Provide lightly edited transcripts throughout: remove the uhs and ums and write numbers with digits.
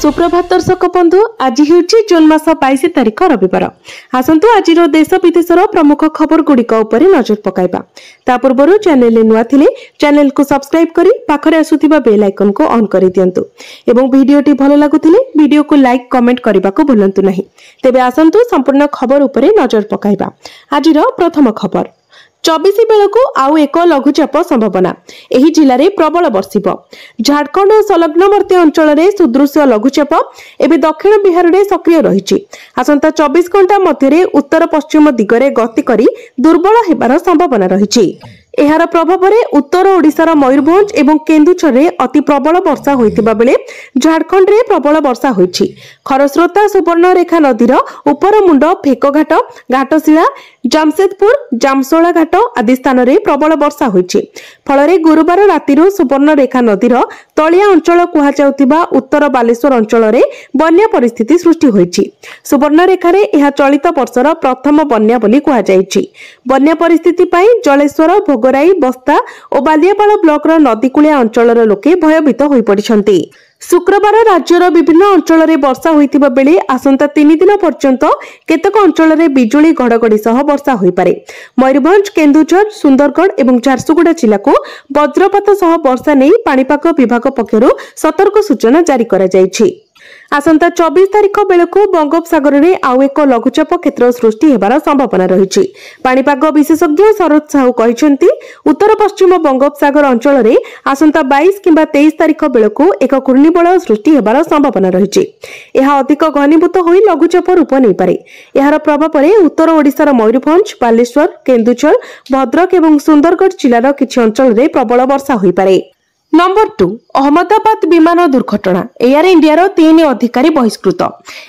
सुप्रभात दर्शक बंधु आज हूँ जून मास 22 तारिख रविवार। आसतु आज देश विदेशर प्रमुख खबर गुड़िक नजर पकाइबा। ता पूर्व चैनल नुआ थिले चैनल को सब्सक्राइब करी पाखरे आसुथिबा बेल आइकन को ऑन करि दियंतु एवं वीडियोटी भलो लागुथिले वीडियो को लाइक कमेंट करबा को भूलंतु नहीं। तेबे आसतु संपूर्ण खबर उपरे नजर पकाइबा। आजिर प्रथम खबर 24 बेलू आउ एक लघुचाप संभावना। एही जिले में प्रबल बर्षिब। झारखंड और संलग्नवर्ती अंचल में सुदृश्य लघुचाप एवं दक्षिण बिहार में सक्रिय रही। आसंता 24 घंटा मध्य उत्तर पश्चिम दिगरे गति करी दुर्बल हेबार संभावना रही। एहार प्रभाव में उत्तर ओडिशार मयूरभंज एवं केन्दुझर में अति प्रबल वर्षा होइतिबा बेले झारखंड में प्रबल वर्षा होइछि। खरस्रोता सुवर्णरेखा नदीर उपर मुंड फेकघाट घाटशिला जामशेदपुर जामशोला घाट आदि स्थान में प्रबल वर्षा होइछि। फल गुरुवार राति सुवर्णरेखा नदीर तलिया अंचल कुहाଯାଉଥିବା उत्तर बालेश्वर अंचल में बन्या परिस्थिति सृष्टि होइछि। सुवर्णरेखारे यह चलित वर्षर प्रथम बन्या बोली कुहाଯାଇଛି। बन्या परिस्थिति पई जलेश्वर भोगराई बस्ता और बालियापाल ब्लॉक नदीकूलिया अंचल लोके भयभीत होई पड़िछन्ति। शुक्रवार राज्यर विभिन्न अंचल में वर्षा होइतिबा बेले आसंता 3 दिन पर्यंत केतक अंचल में बिजुली घड़घड़ी सह वर्षा होई पारे। मयूरभंज केन्दुझर सुंदरगढ़ एवं झारसुगुड़ा जिला को वज्रपात सह वर्षा नहीं पाणीपाग विभाग पक्षरु सतर्क सूचना जारी करा जायछि। आसंता 24 तारिख बेलू बंगोपसागर में आउ एक लघुचाप क्षेत्र सृष्टि हेबार संभावना रही। पाणीपाग विशेषज्ञ शरद साहू कहते उत्तर पश्चिम बंगोपसागर अंचल में आसंता 22 किंबा 23 तारिख बेलू एक घूर्णिबलय सृष्टि हेबार संभावना रही। यह अधिक घनीभूत हो लघुचाप रूप नहीं पारे। यार प्रभाव में उत्तर ओडिशार मयूरभंज बालेश्वर केन्दुझर भद्रक एवं सुंदरगढ़ जिलार किछि अंचल में प्रबल वर्षा होई पारे। नंबर 2 अहमदाबाद विमान दुर्घटना। एयर इंडिया 3 अधिकारी बहिष्कृत।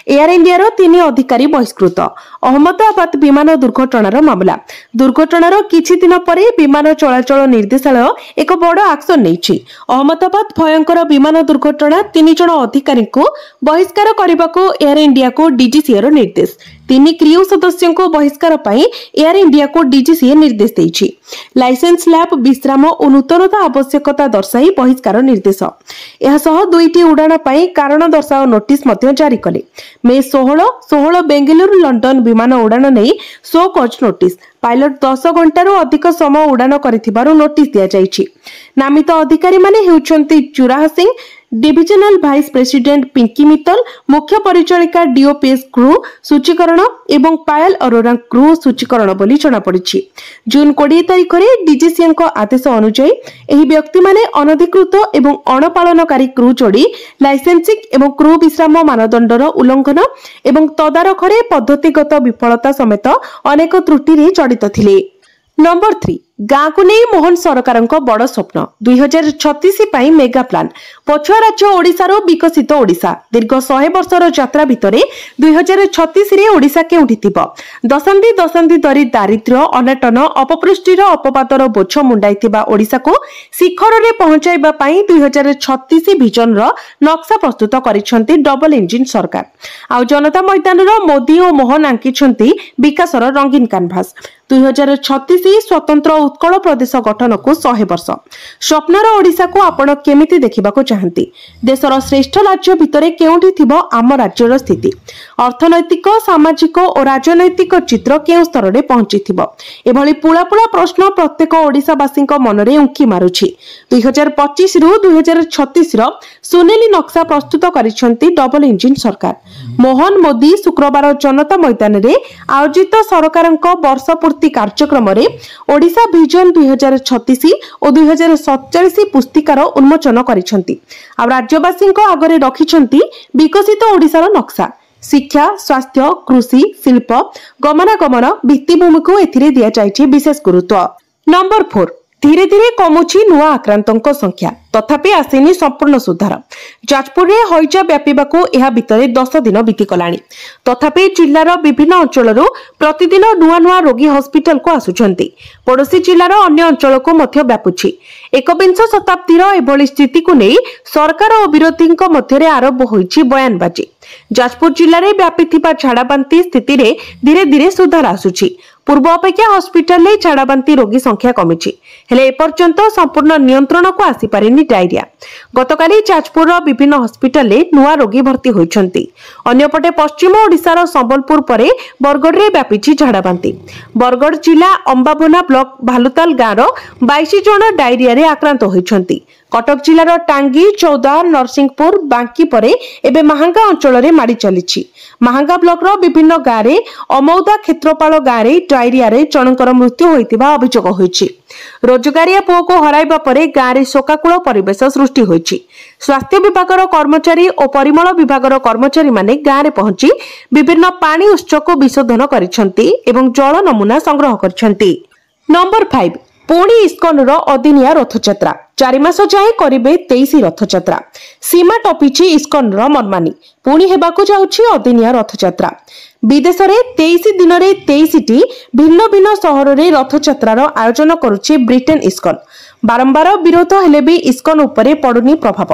एयर इंडिया 3 अधिकारी बहिष्कृत। अहमदाबाद विमान दुर्घटनार मामला। दुर्घटनार किछि दिन परे विमान चलाचल निर्देशालय एक बड़ एक्शन नेछि। अहमदाबाद भयंकर विमान दुर्घटना 3 जन अधिकारी को बहिष्कार करने को एयर इंडिया को डीजीसीए निर्देश। 3 क्रियू सदस्यों को बहिष्कार पाई एयर इंडिया को डीजीसीए निर्देश देछि। लाइसेंस लैब विश्राम और नूतनता आवश्यकता दर्शाई बहिष्कार निर्देश। यह सह 2टी उड़ाण पाई कारण दर्शाओ नोटिस मध्य जारी कले। मे 16 बेंगलुरु लंडन विमान उड़ाण नहीं सो कज नोटिस। पायलट 10 घंटारू अधिक समय उड़ाण करिथिबारु नोटिस दिया जायछि। नामित अधिकारी माने हेउछन्ति Churah Singh divisional vice president Pinky Mittal मुख्य परिचालिका डीओपीएस क्रू सूचीकरण एवं पायल अरोरा क्रू सूचीकरण बोली जना पड़िछि। जून 20 तारिख में डीजीसीए आदेश अनुसार एही व्यक्ति माने अनधिकृत एवं अणपालनकारी क्रू जोड़ी लाइसेंसिंग एवं क्रू विश्राम मानदंडर उल्लंघन एवं तदारखरे पद्धतिगत विफलता समेत अनेक त्रुटि जड़ित थिले। नंबर 3 गाँ को नहीं मोहन सरकार बड़ स्वप्न 2036 पाई मेगा प्लान। पछुआ राज्य ओडिशार विकसित ओडिशा दीर्घ 100 वर्षर यात्रा भितर 2036 रे ओडिशा केउठी थिबो। दशंधि दशंधि धरी दारिद्र्य अनाटन अपपुष्टिर अपवादर बोझ मुंडाइथिबा ओडिशा को शिखर रे पहुंचाइबा पाई 2036 विजन रो नक्शा प्रस्तुत करिसंती डबल इंजिन सरकार। आ जनता मैदान रो मोदी और मोहन आंकिसंती विकासर रंगीन कैनभास। 2036 स्वतंत्र उत्कल प्रदेश गठन को 100 वर्ष। स्वप्नर ओडिशा को आपण केमिति देखिबा को चाहंती? देशर श्रेष्ठ राज्य भितरे केउठी थिबो आम राज्यर स्थिति? अर्थनैतिक सामाजिक और राजनैतिक चित्र केउ स्तर रे पहुंची थिबो? एभली पुला पुला प्रश्न प्रत्येक ओडिशावासी मन रे उंकी मारुछि। 2025 रु 2036 रो सुनेली नक्शा प्रस्तुत करिसंती डबल इंजिन सरकार। मोहन मोदी शुक्रवार जनता मैदान रे आयोजित सरकारक वर्ष पूर्ति कार्यक्रम रे ओडिशा विजन 2036 और 2047 पुस्तिकार उन्मोचन करिसंती। आ राज्यवासी आगरे रखिसंती विकसित ओडिशार नक्शा। शिक्षा स्वास्थ्य कृषि शिल्प गमनागमन भित्तिभूमि को एथिरे दिया जायछि विशेष गुरुत्व। नंबर 4 धीरे धीरे कमुछि नुआ आक्रांतों संख्या तथापि आसेनी संपूर्ण सुधार। जाजपुर में हईजा व्यापीबाकू यह भितरे 10 दिन बीतीगलाणी तथापि जिलार विभिन्न अंचल प्रतिदिन नुआ नुआ रोगी हॉस्पिटल को आसुछंती। पड़ोशी जिलार अन्य अंचल को मध्य व्यापुछि। 21 शताब्दीर एभली स्थिति को नहीं सरकार और विरोधी मध्य आरंभ होईछि बयानबाजी। जाजपुर जिले में व्यापीथिबा झाड़ाबांती स्थिति रे धीरे धीरे सुधार आसुछि। पूर्व अपेक्षा हॉस्पिटल में झाड़ाबांति रोगी संख्या कमिछि हेले एपर्यंत संपूर्ण नियंत्रण को आसी पारिनी डायरिया। गतकाली जाजपुर विभिन्न हॉस्पिटल में नुआ रोगी भर्ती होइछन्ति। अन्यपटे पश्चिम ओडिशार संबलपुर परे बरगढ़ रे व्यापीछि झाड़ाबांति। बरगढ़ जिला अंबाभोला ब्लॉक भालुताल गाँव 22 जन डायरिया रे आक्रांत होइछन्ति। कटक जिलार टांगी चौदार नरसिंहपुर बांकी परे एबे महांगा अंचल रे माड़ी चलिछि। महांगा ब्लॉक रो विभिन्न गाँव रे अमौदा क्षेत्रपाल गाँव रे डायरिया रे जनकर मृत्यु होइतिबा अभियोग होइछि। रोजगारिया पुओ को हराइबा परे गाँव रे शोकाकुल परिवेश सृष्टि होइछि। स्वास्थ्य विभागर कर्मचारी और परिमल विभागर कर्मचारी माने गाँव रे पहुंची विभिन्न पानी उत्स को विशोधन करिसंती एवं जल नमूना संग्रह करिसंती। नंबर 5 पुणी इस्कन रो अदिनिया रथयात्रा 4 मास जाए करिबे 23 रथयात्रा। सीमा टपिछि इस्कन रो मनमानी पुणी हेबाकु जाउछि अदिनिया रथयात्रा। विदेश रे 23 दिन रे 23 टी भिन्न भिन्न शहर रे रथयात्रार आयोजन करुछि ब्रिटेन इस्कन। बारंबार विरोध हेले भी इस्कन उपरे पड़ुनी प्रभाव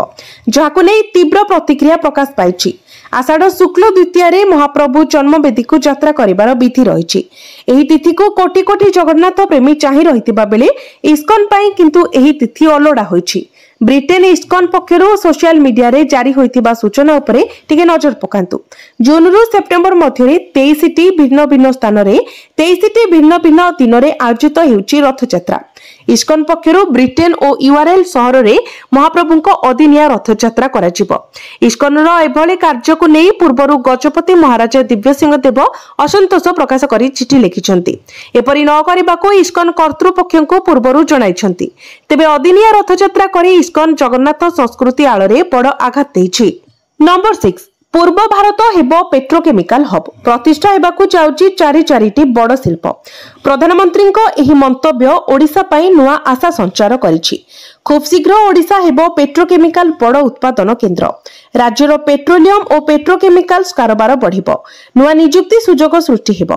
जहाकु नै तीव्र प्रतिक्रिया प्रकाश पाइछि। आषाढ़ शुक्ल द्वितीय रे महाप्रभु जन्मवेदी को यात्रा करिबार विधि रहिछि। एही तिथि को कोटि कोटि जगन्नाथ प्रेमी चाहि रहितिबा बेले इस्कन पई किंतु एही तिथि Aloda होइछि। Britain ISKCON पक्षरु social media रे जारी होइतिबा सूचना उपरे टिके नजर पकांतु। जून रु सेप्टेम्बर मध्य 23 टी भिन्न भिन्न स्थान रे 23 टी भिन्न भिन्न दिन रे आयोजित हेउछि रथयात्रा। इस्कन पक्षरु ब्रिटेन और यूआरएल सहर रे महाप्रभुंको अदिनिया रथयात्रा कराजिबो। इस्कन रो एभली कार्य को नै पूर्वरु गजपति महाराज दिव्य सिंह देव असंतोष प्रकाश करी चिठी लिखिछन्ति। एपरि न करिबाको इस्कन कर्तृपक्षको पूर्वरु जणाइछन्ति। तेबे अदिनिया रथयात्रा करी इस्कन जगन्नाथ संस्कृति आଳରେ बड़ आघात दैछि। नंबर 6 पूर्व भारत हेबो पेट्रोकेमिकल हब प्रतिष्ठा हेबाकु जाउची 4 बड़ शिल्प। प्रधानमंत्री एही मंतव्य ओडिशा पई नुआ आशा संचार करिछि। खूब शीघ्र ओडिशा हेबो पेट्रोकेमिकल बड़ उत्पादन केंद्र। राज्यर पेट्रोलियम और पेट्रोकेमिकल्स कारोबार बढ़िबो। नुआ नियुक्ति सुजोग सृष्टि हेबो।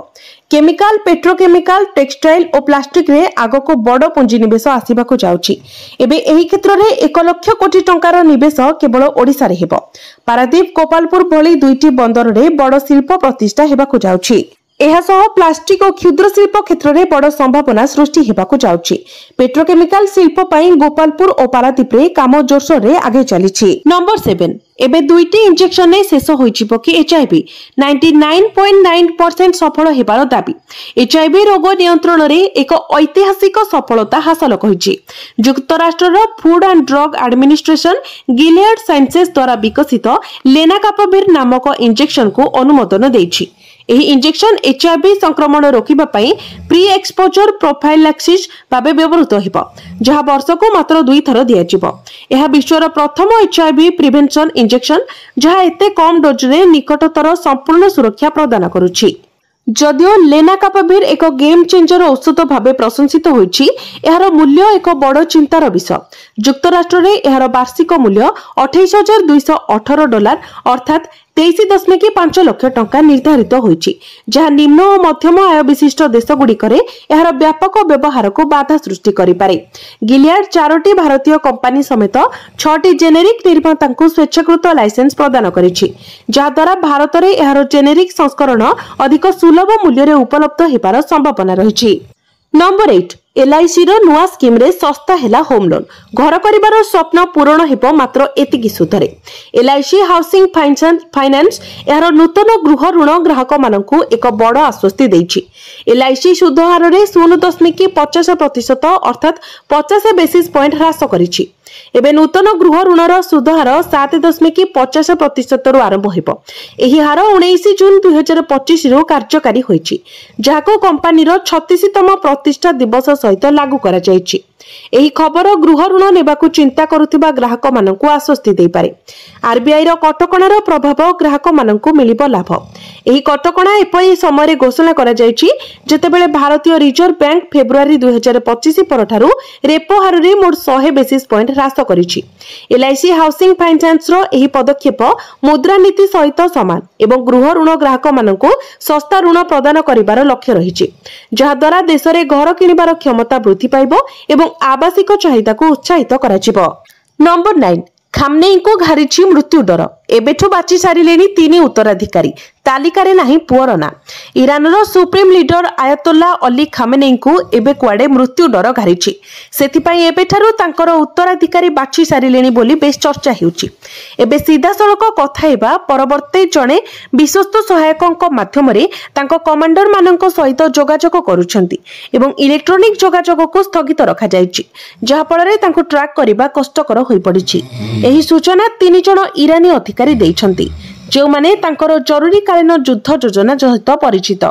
केमिकल पेट्रोकेमिकल टेक्सटाइल और प्लास्टिक रे आगको बड़ पुंजी निवेश आसीबाकु जाउछि। एबे एही क्षेत्र रे 1 लाख कोटी टंकार निवेश केवल ओडिशा रे हेबो। पारादीप गोपालपुर भली 2टी बंदर रे बड़ शिल्प प्रतिष्ठा हेबाकु जाउछि। एहासह प्लास्टिक और क्षुद्र शिल्प क्षेत्र में बड़ संभावना सृष्टि हेबाकु जाउछि। पेट्रोकेमिकल शिल्प पई गोपालपुर और पारादीप रे काम जोरसोर रे आगे चलिछि। नंबर 7 एबे 2टी इंजेक्शन ने शेष होइछिबो कि एचआईवी 99.9% सफल हेबार दाबी। एचआईवी रोग नियंत्रण रे एक ऐतिहासिक सफलता हासिल कहिछि। युक्तराष्ट्रर food and drug administration Gilead Sciences द्वारा विकसित लेनाकापाविर नामक इंजेक्शन को अनुमोदन दैछि। एही इंजेक्शन एचआईवी संक्रमण रोकिबा पई प्री एक्सपोजर प्रोफाइलैक्सिस भाबे व्यवहृत हेबो, जहा वर्षको मात्र 2 थर दियाजिबो। एहा विश्वर प्रथम एचआईवी प्रिवेंशन इंजेक्शन जहा एते कम डोज रे निकटतर संपूर्ण सुरक्षा प्रदान करूछि। जदियो लेनाकापाविर एक गेम चेंजर औषध भाबे प्रशंसित होइछि, एहार मूल्य एक बड़ चिंतार विषय। युक्तराष्ट्र रे एहार वार्षिक मूल्य $28,218 अर्थात 23.5 लाख टंका निर्धारित होइछि, जहा निम्न और मध्यम आय विशिष्ट देश गुड़िकरे एहार व्यापक व्यवहार को बाधा सृष्टि करि पारे। गिलियड 4टी भारतीय कंपनी समेत 6टी जेनेरिक निर्माता को स्वेच्छाकृत लाइसेंस प्रदान करिछि, जहा द्वारा भारत रे एहार जेनेरिक संस्करण अधिक सुलभ मूल्य रे उपलब्ध हेबार संभावना रहिछि। नंबर 8 एलआईसी रो नुआ स्कीम रे सस्ता हेला होम लोन। घर करिबार स्वप्न पूरण हेबो मात्र एतिकी सुधरे। एलआईसी हाउसिंग फाइनेंस एहार नूतन गृह ऋण ग्राहक मानकु एक बड़ आश्वस्ति दैछि। एलआईसी सुध हार रे 0.50% अर्थात 50 बेसिस पॉइंट ह्रास करिछि। एबे नूतन गृह ऋणर सुध हार 7.50% रु आरंभ हेबो। एही हार 19 जून 2025 रु कार्यकारी होइछि, जाको कंपनीर 36तम प्रतिष्ठा दिवस सहित लागू करा जायछि। एही खबर गृह ऋण नेबाकू चिंता करुथिबा ग्राहक मानकू आश्वस्ति देई पारे। आरबीआई रो कटकणार प्रभाव ग्राहक मानकू मिलिबो लाभ। एही कटकणा एपरि समय घोषणा करा जायछि जेतेबेले भारतीय रिजर्व बैंक फेब्रुआरी 2025 परठारु रेपो हार रे मोट 100 बेसिस पॉइंट ह्रास करिछि। एलआईसी हाउसिंग फाइनेंस रो एही पदक्षेप मुद्रानीति सहित समान एवं गृह ऋण ग्राहक मानकू सस्ता ऋण प्रदान करिबार लक्ष्य रहिछि, जहा द्वारा देश रे घर किनिबार क्षमता वृद्धि पाइबो एवं आवासिक चाहिदा को उत्साहित कराजिबो। नंबर 9 खामनेई को घारिछि मृत्यु डर। एबेठु बाची सारिलेनी 3 उत्तराधिकारी। तालिकारे नाही पुअर ना। इरानर सुप्रीम लीडर आयतोल्ला अली खामेनेई को एबे कुआडे मृत्यु डर घारिछि। सेथिपाई एबेठारु तांकर उत्तराधिकारी बाछि सारिलेनी बोली बेस चर्चा हेउछि। एबे सीधा सड़क कथा हेबा परवर्ती जणे विश्वस्त सहायकଙ୍କ माध्यमरे तांको कमांडर माननଙ୍କ सहित जोगाजोग करूछंती एवं इलेक्ट्रॉनिक जोगाजोग को स्थगित रखा जायछि, जहा फଳରେ तांको ट्रैक करिबा कष्टकर होई पड़िछि। एही सूचना 3 जण इरानी अधिकारी दैछंती, जो माने तांकर जरूरीकालीन युद्ध योजना सहित परिचित।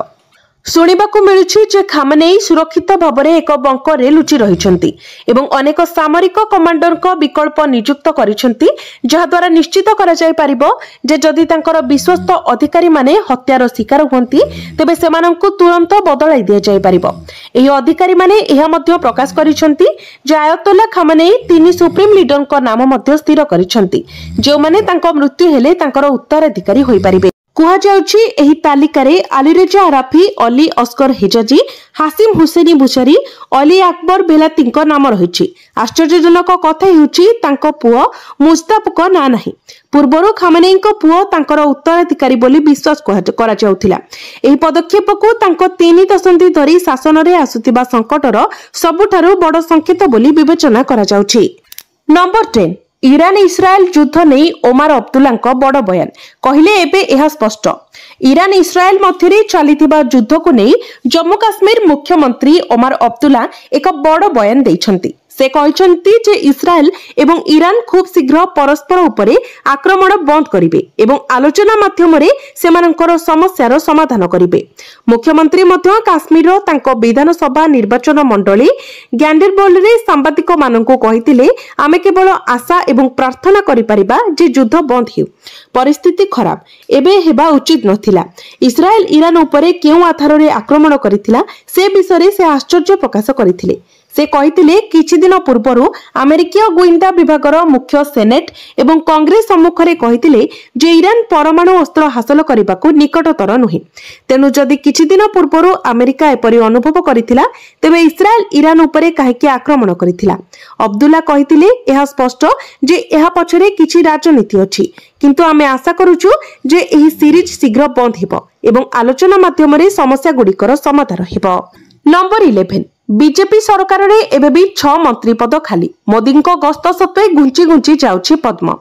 शुणिबाकु मिलुछि जे खामेनेई सुरक्षित भाବରେ एक बंकरे लुचि रहिछंती एवं अनेक सामरिक कमांडरଙ୍କ विकल्प नियुक्त करिछंती, जहा द्वारा निश्चित करा जाय परिबो जे जदि तांकर विश्वस्त अधिकारी माने हत्यार शिकार हुंती तेबे सेमानंकु तुरंत बदलाई दिया जाय परिबो। एही अधिकारी माने एहा मध्ये प्रकाश करिछंती जे आयतोल्ला खामेनेई 3 सुप्रीम लीडरଙ୍କ नाम मध्ये स्थिर करिछंती, जो माने तांको मृत्यु हेले तांकर उत्तराधिकारी होई परिबे। कुहा जाउछि एही तालिकारे अलीरेजा आराफी, अली अस्कर हिजाजी, हासिम हुसैनी बुशारी, अली अकबर बेलातीଙ୍କ नाम रहिछि। आश्चर्यजनक कथा हेउछि तांको पुओ मुस्ताफक ना नाही। पूर्वरु खामेनेईଙ୍କ पुओ तांकर उत्तराधिकारी बोली विश्वास करा जाउथिला। एही पदक्षेपको तांको 3 दशंधि धरि शासनरे आसुतिबा संकटर सबुठारु बड़ संकेत बोली विवेचना करा जाउछि। नंबर 10 ईरान इस्राएल युद्ध नहीं ओमार अब्दुल्लाଙ୍କ बड़ बयान। कहले एबे यह स्पष्ट ईरान इस्राएल मध्यरे चलिथिबा युद्ध को नहीं जम्मू काश्मीर मुख्यमंत्री ओमार अब्दुल्ला एक बड़ बयान दैछंती। से कहछंती जे इस्राएल एवं ईरान खूब शीघ्र परस्पर उपरे आक्रमण बंद करिवे एवं आलोचना माध्यमरे सेमानंकर समस्यार समाधान करिवे। मुख्यमंत्री मध्य काश्मीर तांको विधानसभा निर्वाचन मंडली गैंडरबोल रे सांबादिक माननकु कहितिले आमे केवल आशा एवं प्रार्थना करि परिबा जे युद्ध बंद हेउ। परिस्थिति खराब एबे हेबा उचित नथिला। इस्राएल ईरान उपरे केउ आधार रे आक्रमण करिथिला से विषय से आश्चर्य प्रकाश करिथिले। से कहिथिले किछि दिन पूर्वरु अमेरिकीय गोइंदा विभागर मुख्य सेनेट एवं कांग्रेस सम्मुखरे कहिथिले जे ईरान परमाणु अस्त्र हासिल करबाकू निकटतर नुहे। तेनु जदि किछि दिन पूर्वरु अमेरिका एपरि अनुभव करिथिला तेबे इस्राएल ईरान उपरे काहेकि आक्रमण करिथिला। अब्दुल्ला कहिथिले एहा स्पष्ट जे एहा पछरे किछि राजनीति अछि, किंतु आमे आशा करूछु जे एही सीरीज शीघ्र बंद हेबो एवं आलोचना माध्यमरे समस्या गुडीकर समाधान हेबो। नंबर 11 बीजेपी सरकार रे एबे भी 6 मंत्री पद खाली। मोदी गस्त सत्वे घुंची घुंची जाउछि पद्म।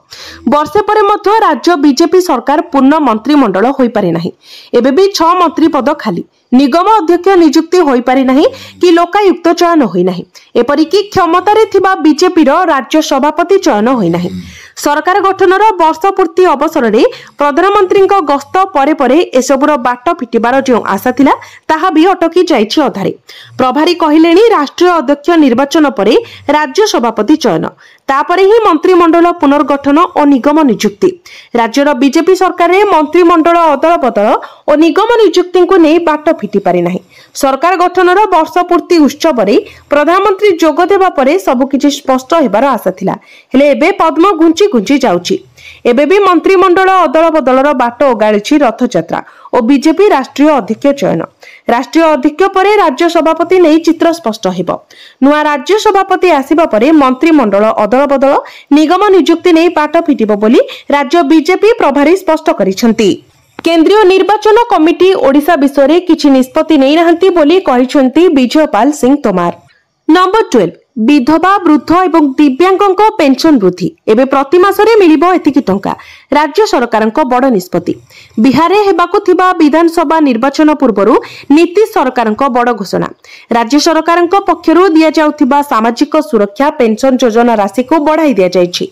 वर्षे परे मध्य राज्य बीजेपी सरकार पूर्ण मंत्रिमंडल होई पारे नाही। एबे भी 6 मंत्री पद खाली। निगम अध्यक्ष नियुक्ति होई पारे नाही कि लोकायुक्त चयन होई नाही। एपरि कि क्षमतारे थिबा बीजेपी रो राज्य सभापति चयन होई नाही। सरकार गठनर वर्ष पूर्ति अवसर में प्रधानमंत्री गस्त परे परे एसबुर बाट फिटिबार जो आशा थिला ताहा भी अटकी जाइछि अधारे। प्रभारी कहिलेनी राष्ट्रीय अध्यक्ष निर्वाचन परे राज्य सभापति चयन, तापरे ही मंत्रिमंडल पुनर्गठन और निगम नियुक्ति। राज्यर बीजेपी सरकार में मंत्रिमंडल अदल बदल और निगम नियुक्ति को नहीं बाट फिटी पारि नाही। सरकार गठनर वर्ष पूर्ति उत्सव में प्रधानमंत्री जोग देबा परे सबकिछि स्पष्ट हेबार आशा थिला, हेले एबे पद्म घुंची घुंची जाउछि। एबे भी मंत्रिमंडल अदल बदलर बाट ओगाळिछि रथयात्रा और बीजेपी राष्ट्रीय अध्यक्ष चयन। राष्ट्रीय अध्यक्ष परे राज्य सभापति नहीं चित्र स्पष्ट हेबो। नुआ राज्य सभापति आसिबा परे मंत्रिमंडल अदल बदल निगम नियुक्ति नहीं बाट फिटिबो बोली राज्य बीजेपी प्रभारी स्पष्ट करिसेंती। केंद्रीय निर्वाचन कमिटी ओडिशा विषय रे किछि निष्पत्ति नै रहंती बोली कहिसेंती विजयपाल सिंह तोमार। नंबर 12 विधवा वृद्ध एवं दिव्यांगों पेंशन वृद्धि। एवं प्रति मासरे मिलिबो एतिकी टंका। राज्य सरकारଙ୍କ बड़ निष्पत्ति। बिहार हेबाकु थिबा विधानसभा निर्वाचन पूर्वरु नीतीश सरकारଙ୍କ बड़ घोषणा। राज्य सरकारଙ୍କ पक्षरु दिया जाउथिबा सामाजिक सुरक्षा पेंशन योजना राशि को बढ़ाई दिया जायछि।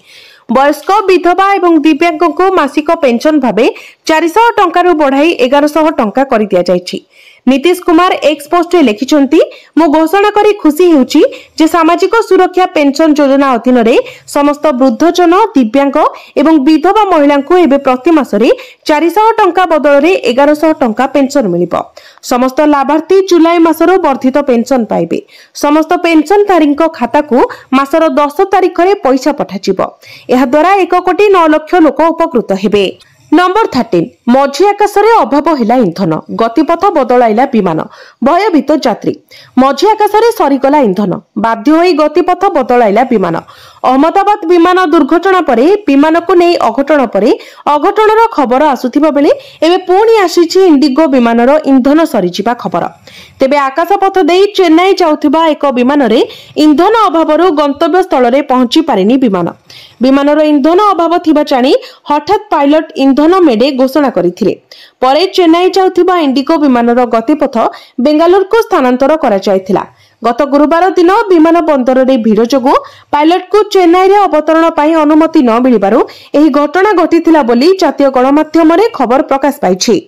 वयस्क विधवा एवं दिव्यांगों को मासिक पेंशन भावे 400 टंका रु बढ़ाई 1100 टंका कर दिया जायछि। नीतीश कुमार एक्स पोस्ट लिखिछंती मु घोषणा करी खुशी हेउची जे सामाजिक सुरक्षा पेंशन योजना अधीन रे समस्त वृद्धजन दिव्यांग एवं विधवा महिला को एबे प्रति मासरे 400 टंका बदल रे 1100 टंका पेंशन मिलिबो। समस्त लाभार्थी जुलाई मासरो वर्धित पेंशन पाइबे। समस्त पेंशनधारी खाता को मासर 10 तारिख रे पैसा पठाजिबो। एहा द्वारा 1 कोटी 9 लाख लोक उपकृत हेबे। नंबर 13 मझी आकाशरे अभाव है इंधन गतिपथ बदलाइला विमान भयभीत यात्री मझी आकाशरे सरीगला इंधन बाध्य होई गतिपथ बदलाइला विमान अहमदाबाद विमान दुर्घटना परे विमान को नहीं अघटन परे अघटनर खबर आसुथिबा बेले एबे पुणी आसीछि इंडिगो विमानर इंधन सरीजिबा खबर। तेबे आकाशपथ देई चेन्नई जाउथिबा एक विमान रे इंधन अभावरु गंतव्य स्थल रे पहुंची पारिनी विमानर इंधन अभाव थिबा जानी हठात पायलट इंधन मेडे घोषणा करथिले। परे चेन्नई जाउथिबा इंडिगो विमानर गतिपथ बेंगालुरु को स्थानांतर करा जायथिला। गत गुरुवार दिन विमान बंदर रे भीड़ जोगु पायलट को चेन्नई रे अवतरण पाई अनुमति न मिलिबारु एही घटना घटिथिला बोली जातीय गणमाध्यम रे खबर प्रकाश पाइछि।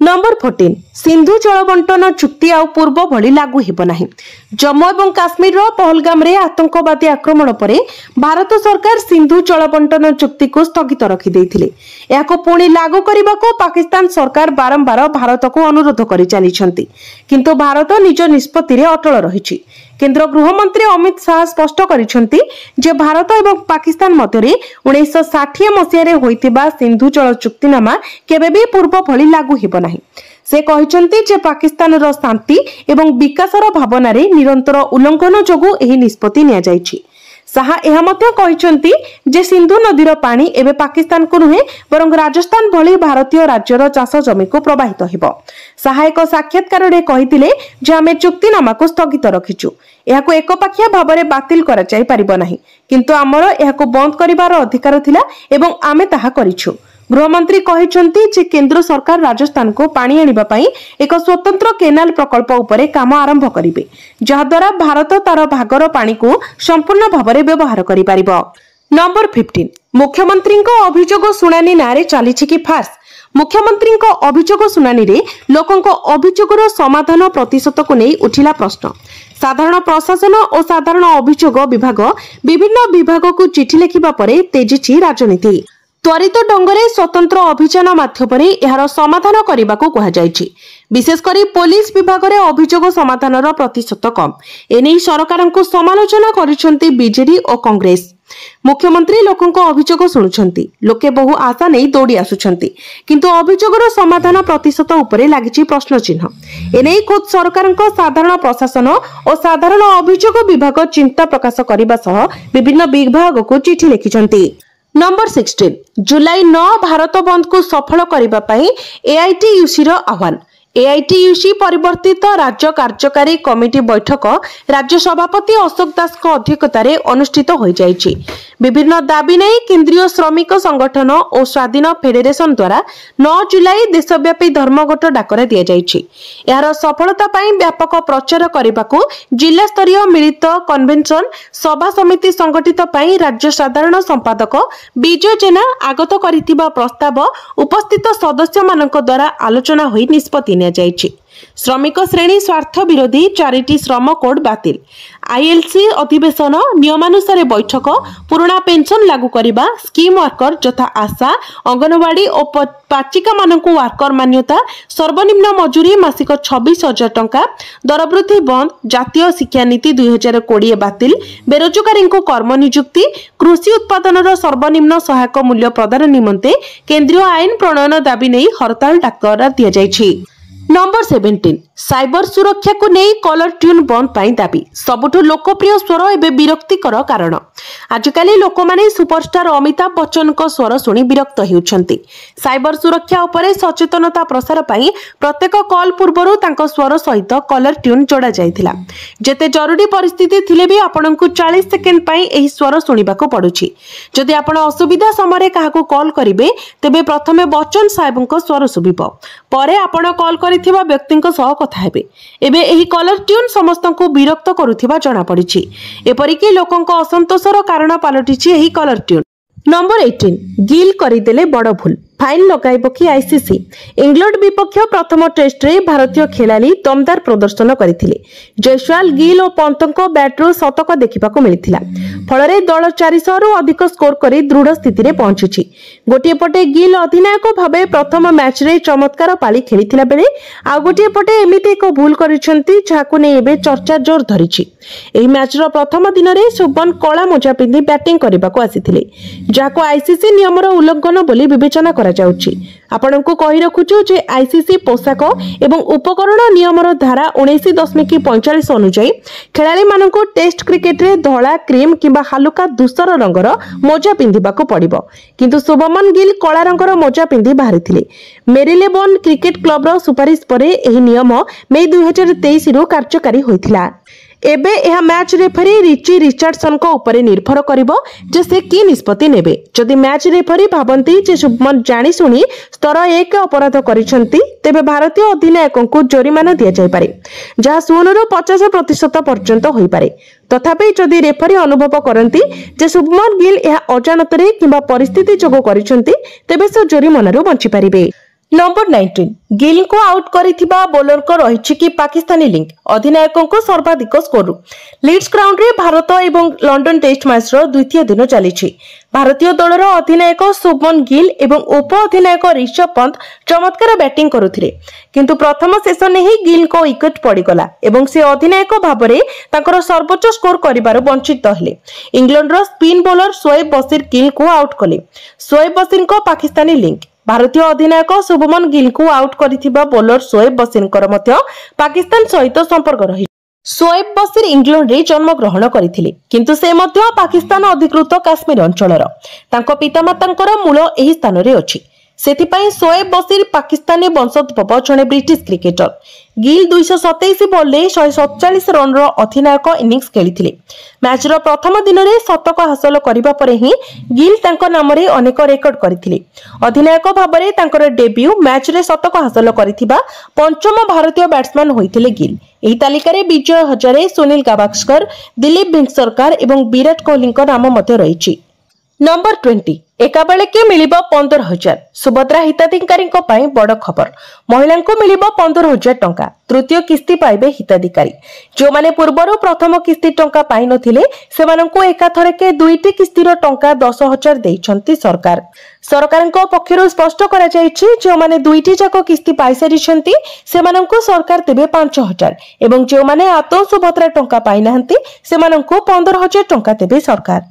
नंबर 14 सिंधु जल बंटन चुक्ति आउ पूर्व भली लागू हेब नाही। जम्मू एवं काश्मीर पहलगाम रे आतंकवादी आक्रमण परे भारत सरकार सिंधु जल बंटन चुक्ति को स्थगित रखि देथिले। याको पुणी लागू करबाको पाकिस्तान सरकार बारंबार भारत को अनुरोध करि चलिछंती, किंतु भारत निज निष्पत्ति रे अटल रहिछि। केंद्र गृहमंत्री अमित शाह स्पष्ट करिसेंती जे भारत एवं पाकिस्तान मध्य 1960 मसीह होइतिबा सिंधु जल चुक्तिनामा केबे भी पूर्व भली लागू हेब नाही। से कहिसेंती जे पाकिस्तान रो शांति एवं विकासर भावना रे निरंतर उल्लंघन जोगु एही निष्पत्ति निया जायछि। शाह एहा मध्य कहिसेंती जे सिंधु नदीर पानी एबे पाकिस्तान को नुहे बरंग राजस्थान भली भारतीय राज्यर चाष जमी को प्रवाहित हेब। शाह एक साक्षात्कार रे कहिथिले जे आमे चुक्तिनामा को स्थगित रखिछु, एहाको एकपाखिया भाबरे बातिल करा जाय परिबो नाही, किंतु हमर एहाको बंद करिवार अधिकार थिला एवं आमे ताहा करिछु। गृहमंत्री कहिसेंती जे केंद्र सरकार राजस्थान को पानी आनिबा पई एक स्वतंत्र केनाल प्रकल्प उपरे काम आरंभ करिवे, जहा द्वारा भारत तार भागर पानी को संपूर्ण भाबरे व्यवहार करि परिबो। नंबर 15 मुख्यमंत्री अभियोग शुणानी नारे चलीछि कि फार्स। मुख्यमंत्री अभियोग शुणानी रे लोकंको अभियोगर समाधान प्रतिशत को नहीं उठिला प्रश्न। साधारण प्रशासन और साधारण अभियोग विभाग विभिन्न विभाग को चिठी लिखिबा परे तेजिछि राजनीति। त्वरित ढंगरे स्वतंत्र अभियान माध्यम यार समाधान करने को कहुଯାଇଛି। विशेषकर पुलिस विभाग में अभियोग समाधान प्रतिशत कम। एने सरकार को समालोचना करिसेंती बीजेडी और कांग्रेस। मुख्यमंत्री लोकों अभियोग शुणुछंती, लोके बहु आशा नहीं दौड़ी आसुछंती, किंतु अभियोगर समाधान प्रतिशत उपरे लागिछि प्रश्न चिन्ह। एने खुद सरकार साधारण प्रशासन और साधारण अभियोग विभाग चिंता प्रकाश करने सह विभिन्न विभाग को चिठी लिखिछंती। नंबर 16 जुलाई 9 भारत बंद को सफल करने पाई एआईटीयूसी रो आह्वान। एआईटीयूसी परिवर्तित राज्य कार्यकारी कमिटी बैठक राज्य सभापति अशोक दास अध्यक्षतार अनुष्ठित हो जाइछि। विभिन्न दाबी नहीं केंद्रीय श्रमिक संगठन और स्वाधीन फेडरेशन द्वारा 9 जुलाई देशव्यापी धर्मघट डाकरा दिया जाइछि। यार सफलता पाई व्यापक प्रचार करने जिला स्तरीय मिलित कन्वेंशन सभा समिति संगठित पाई राज्य साधारण संपादक विजय जेना आगत करितिबा प्रस्ताव उपस्थित सदस्य मानक द्वारा आलोचना होई निष्पत्ति जाइछि। श्रमिक श्रेणी स्वार्थ विरोधी 4टी श्रम कोड बातिल, आईएलसी अधिवेशन नियमानुसार बैठक, पुराना पेंशन लागू करने, स्कीम वर्कर यथा आशा अंगनवाड़ी और पाचिका मानक वर्कर मान्यता, सर्वनिम्न मजूरी मासिक 26,000 टंका, दरवृद्धि बंद, जातीय शिक्षा नीति 2020 बातिल, बेरोजगारी को कर्म नियुक्ति, कृषि उत्पादन सर्वनिम्न सहायक मूल्य प्रदान निमंते केंद्रीय आईन प्रणयन दाबी नहीं हड़ताल डाकरा दिया जाइछि। नंबर 17 साइबर सुरक्षा को नहीं कलर ट्यून बंद पाई दाबी। सबुठु लोकप्रिय स्वर एवं विरक्तिकर कारण। आजिकल लोक माने सुपरस्टार अमिताभ बच्चन को स्वर शुणी विरक्त होउछंती। साइबर सुरक्षा उपरे सचेतनता प्रसार पाई प्रत्येक कॉल पूर्वरु तांको स्वर सहित कलर ट्यून जोड़ा जायथिला। जेते जरूरी परिस्थिति थिले भी आपनकु 40 सेकेंड पाई एही स्वर सुनिबाको पडुछि। जदि आपण असुविधा समय काहाकु कॉल करिवे तेबे प्रथमे बच्चन साहेबको स्वर सुबिबो, परे आपण कॉल करिथिबा व्यक्तिको सह कथा हेबे। एबे एही कलर ट्यून समस्त को विरक्त करुथिबा जणा पड़िछि। एपरिकी लोकंको असंतोषर कारण पालटिछि एही कलर ट्यून। नंबर 18 गिल करिदेले बड़ भूल, फाइन लगाइबो कि आईसीसी। इंग्लैंड विपक्ष प्रथम टेस्ट रे भारतीय खेलाड़ी दमदार प्रदर्शन करथिले। जयसवाल गिल और पंतको बैटरू शतक देखिबाको मिलिथिला। फलरे दल 400 रु अधिक स्कोर करी दृढ़ स्थिति रे पहुंचुछि। गोटिए पटे गिल अधिनायक भाबे प्रथम मैच रे चमत्कार पाली खेलिथिला बेले आ गोटिए पटे एमिति एक भूल करिसंती जाहाकु नै एबे चर्चा जोर धरिछि। एही मैच रो प्रथम दिन रे सुबन कला मोजा पिंधि बैटिंग करबाको आसीथिले, जाहाकु आईसीसी नियमर उल्लंघन बोली विवेचना करा କରାଯାଉଛି। ଆପଣଙ୍କୁ କହି ରଖୁଛୁ ଯେ ଆଇସିସି ପୋଷାକ ଏବଂ ଉପକରଣ ନିୟମର ଧାରା 19.45 ଅନୁଯାୟୀ ଖେଳାଳିମାନଙ୍କୁ ଟେଷ୍ଟ କ୍ରିକେଟରେ ଧଳା, କ୍ରିମ୍ କିମ୍ବା ହାଲୁକା ଧୂସର ରଙ୍ଗର ମୋଜା ପିନ୍ଧିବାକୁ ପଡ଼ିବ। କିନ୍ତୁ ଶୁଭମନ ଗିଲ୍ କଳା ରଙ୍ଗର ମୋଜା ପିନ୍ଧି ବାହାରିଥିଲେ। ମେରିଲେବୋନ୍ କ୍ରିକେଟ କ୍ଲବର ସୁପାରିଶ ପରେ ଏହି ନିୟମ ମେ 2023ରୁ କାର୍ଯ୍ୟକାରୀ ହୋଇଥିଲା। ଏବେ ଏହା ମ୍ୟାଚ୍ ରେଫରୀ ରିଚି ରିଚାର୍ଡସନଙ୍କ ଉପରେ ନିର୍ଭର କରିବ ଯେ ସେ କି ନିଷ୍ପତ୍ତି ନେବେ। ଯଦି ମ୍ୟାଚ୍ ରେଫରୀ ଭାବନ୍ତି ଯେ ଶୁଭମନ ଜାଣିଶୁଣି ସ୍ତର 1 ଅପରାଧ କରିଛନ୍ତି, ତେବେ ଭାରତୀୟ ଅଧିନାୟକଙ୍କୁ ଜୋରିମାନା ଦିଆଯାଇପାରେ, ଯାହା 0ରୁ 50% ପର୍ଯ୍ୟନ୍ତ ହୋଇପାରେ। ତଥାପି ଯଦି ରେଫରୀ ଅନୁଭବ କରନ୍ତି ଯେ ଶୁଭମନ ଗିଲ୍ ଏହା ଅଜାଣତରେ କିମ୍ବା ପରିସ୍ଥିତି ଯୋଗୁଁ କରିଛନ୍ତି, ତେବେ ସେ ଜୋରିମାନାରୁ ବଞ୍ଚିପାରିବେ। नंबर 19 गिल को आउट करिथिबा बोलर को रहिछि कि पाकिस्तानी लिंक अधिनायक सर्वाधिक स्कोर लीड्स ग्राउंड रे भारत एवं लंडन टेस्ट मैच रो द्वितीय दिन चलीछि। भारतीय दलर अधिनायक शुभमन गिल एवं उप अधिनायक ऋषभ पंत चमत्कार बैटिंग करुथिले, किंतु प्रथम सेशन ही गिल को विकेट पड़ीगला एवं से अधिनायक भाव में तांकर सर्वोच्च स्कोर करिबार वंचित हेले। इंग्लैंड रो स्पिन बॉलर शोएब बशीर गिल को आउट कले। शोएब बशीर को पाकिस्तानी लिंक भारतीय अधिनायक शुभमन गिल को आउट करिथिबा बोलर शोएब बशीर मध्य पाकिस्तान सहित संपर्क रही। शोएब बशीर इंग्लैंड रे जन्म ग्रहण करथिले, किंतु से मध्य पाकिस्तान अधिकृत काश्मीर अंचलर। तांको पितामातांकर मूल एही स्थान रे अछि। सेथिपाई शोएब बशीर पाकिस्तानी वंशोद्भव जणे British cricketer. Gill 227 ball 147 run रो अधिनायक इनिंग्स खेलिथिले। मैच रो प्रथम दिन रे शतक हासिल करिबा परे ही गिल तांको नाम रे अनेक रेकर्ड करथिले। अधिनायक भाव में तांकर डेब्यू मैच रे शतक हासिल करिथिबा पंचम भारतीय बैट्समैन होइथिले गिल। एही तालिका रे विजय हजारे, सुनील गावस्कर, दिलीप भेंकसरकार एवं विराट कोहली नाम मध्य रहिछि। नंबर 20 एका बेले के मिलिबो 15,000 सुभद्रा हिताधिकारी बड़ खबर। महिला को मिलिबो 15,000 टंका। तृतीय किस्ती पाइबे हिताधिकारी। जो माने पूर्वरु प्रथम किस्ती टंका पाइ नथिले सेमानंकु एकाथरे के दुईटी किस्तीर टंका 10,000 देइछंती सरकार। सरकारଙ୍କ पक्षरु स्पष्ट करा जायछि जो माने दुईटी जाक किस्ती पाइ सारिछंती सेमानंकु सरकार देबे 5,000 एवं जो माने आतो सुभद्रा टंका पाइ नाहंती सेमानंकु 15,000 टंका देबे सरकार।